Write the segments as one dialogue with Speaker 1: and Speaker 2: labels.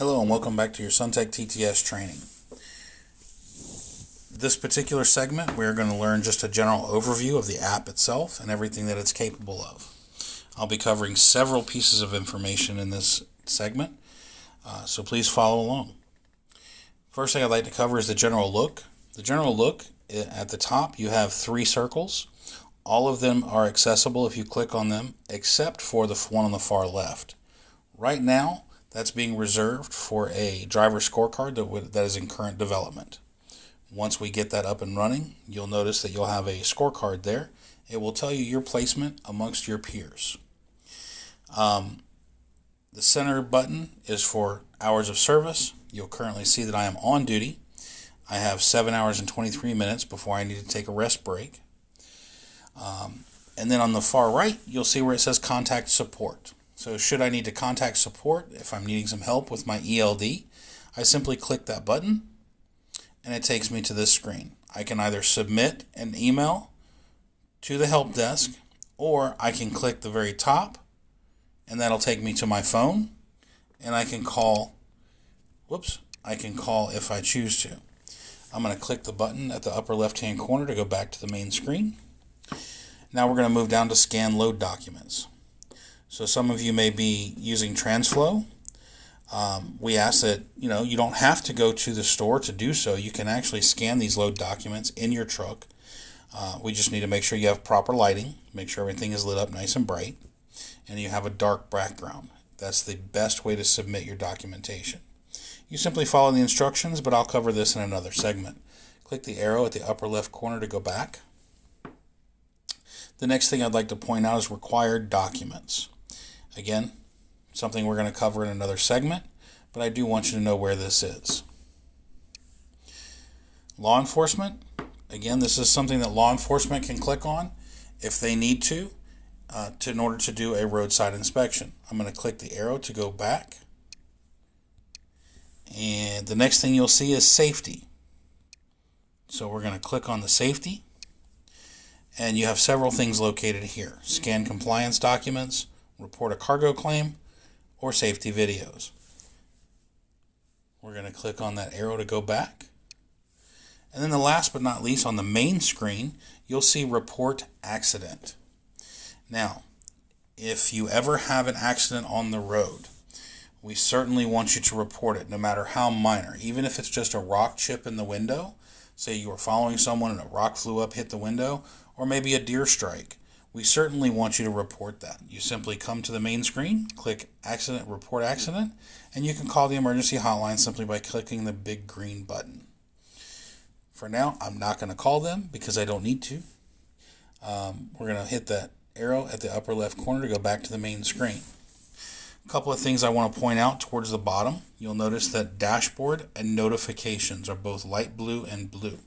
Speaker 1: Hello and welcome back to your Suntech TTS training. This particular segment we're going to learn just a general overview of the app itself and everything that it's capable of. I'll be covering several pieces of information in this segment, so please follow along. First thing I'd like to cover is the general look. The general look, at the top you have 3 circles. All of them are accessible if you click on them except for the one on the far left. Right now that's being reserved for a driver scorecard that is in current development. Once we get that up and running, you'll notice that you'll have a scorecard there. It will tell you your placement amongst your peers. The center button is for hours of service. You'll currently see that I am on duty. I have 7 hours and 23 minutes before I need to take a rest break. And then on the far right, you'll see where it says Contact Support. So should I need to contact support, if I'm needing some help with my ELD, I simply click that button and it takes me to this screen. I can either submit an email to the help desk, or I can click the very top and that'll take me to my phone and I can call if I choose to. I'm going to click the button at the upper left hand corner to go back to the main screen. Now we're going to move down to Scan Load Documents. So some of you may be using TransFlow. We ask that you don't have to go to the store to do so. You can actually scan these load documents in your truck. We just need to make sure you have proper lighting, make sure everything is lit up nice and bright, and you have a dark background. That's the best way to submit your documentation. You simply follow the instructions, but I'll cover this in another segment. Click the arrow at the upper left corner to go back. The next thing I'd like to point out is required documents. Again, something we're going to cover in another segment, but I do want you to know where this is. Law enforcement, again, this is something that law enforcement can click on if they need to in order to do a roadside inspection. I'm going to click the arrow to go back. And the next thing you'll see is safety. So we're going to click on the safety. And you have several things located here. Scan compliance documents, report a cargo claim, or safety videos. We're going to click on that arrow to go back. And then the last but not least, on the main screen, you'll see Report Accident. Now, if you ever have an accident on the road, we certainly want you to report it, no matter how minor. Even if it's just a rock chip in the window, say you were following someone and a rock flew up, hit the window, or maybe a deer strike. We certainly want you to report that. You simply come to the main screen, click Accident, Report Accident, and you can call the emergency hotline simply by clicking the big green button. For now, I'm not going to call them because I don't need to. We're going to hit that arrow at the upper left corner to go back to the main screen. A couple of things I want to point out towards the bottom. You'll notice that Dashboard and Notifications are both light blue and blue.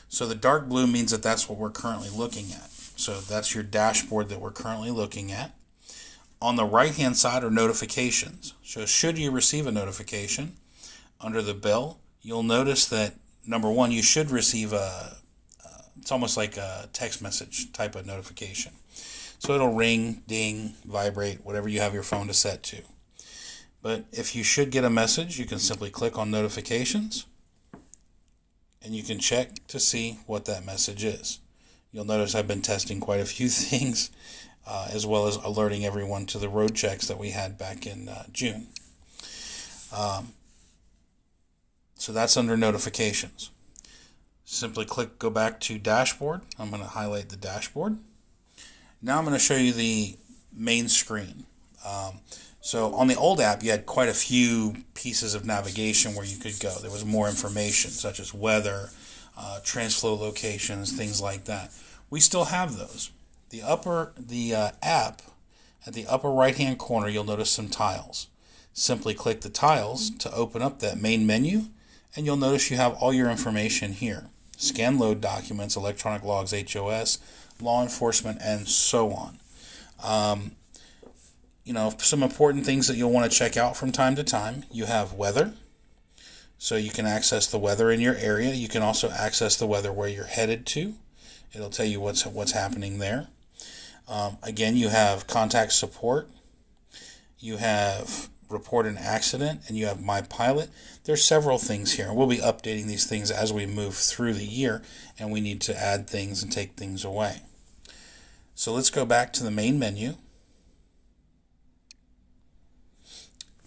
Speaker 1: So the dark blue means that that's what we're currently looking at. So that's your dashboard that we're currently looking at. On the right hand side are notifications. So should you receive a notification under the bell, you'll notice that number one, you should receive it's almost like a text message type of notification. So it'll ring, ding, vibrate, whatever you have your phone to set to. But if you should get a message, you can simply click on notifications and you can check to see what that message is. You'll notice I've been testing quite a few things, as well as alerting everyone to the road checks that we had back in June. So that's under notifications. Simply go back to Dashboard. I'm going to highlight the dashboard. Now I'm going to show you the main screen. So on the old app, you had quite a few pieces of navigation where you could go. There was more information, such as weather, TransFlow locations, things like that. We still have those. The app, at the upper right hand corner, you'll notice some tiles. Simply click the tiles to open up that main menu, and you'll notice you have all your information here. Scan load documents, electronic logs, HOS, law enforcement, and so on. Some important things that you'll want to check out from time to time. You have weather. So you can access the weather in your area. You can also access the weather where you're headed to. It'll tell you what's happening there. Again, you have contact support. You have report an accident and you have My Pilot, there's several things here. We'll be updating these things as we move through the year, and we need to add things and take things away. So let's go back to the main menu.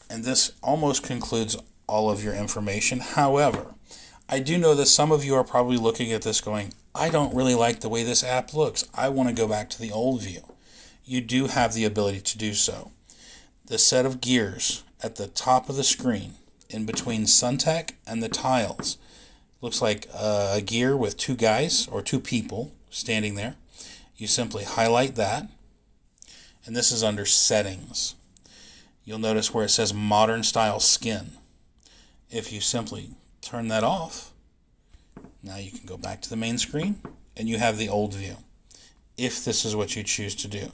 Speaker 1: And this almost concludes all of your information. However, I do know that some of you are probably looking at this going, I don't really like the way this app looks. I want to go back to the old view. You do have the ability to do so. The set of gears at the top of the screen in between Suntech and the tiles looks like a gear with two guys or two people standing there. You simply highlight that, and this is under Settings. You'll notice where it says Modern Style Skin. If you simply turn that off, now you can go back to the main screen and you have the old view, if this is what you choose to do.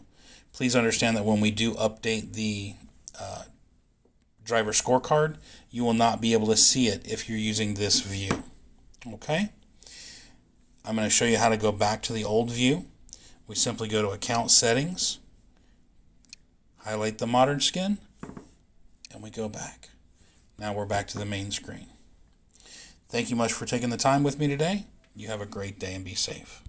Speaker 1: Please understand that when we do update the driver scorecard, you will not be able to see it if you're using this view. Okay? I'm going to show you how to go back to the old view. We simply go to Account Settings, highlight the Modern Skin, and we go back. Now we're back to the main screen. Thank you much for taking the time with me today. You have a great day and be safe.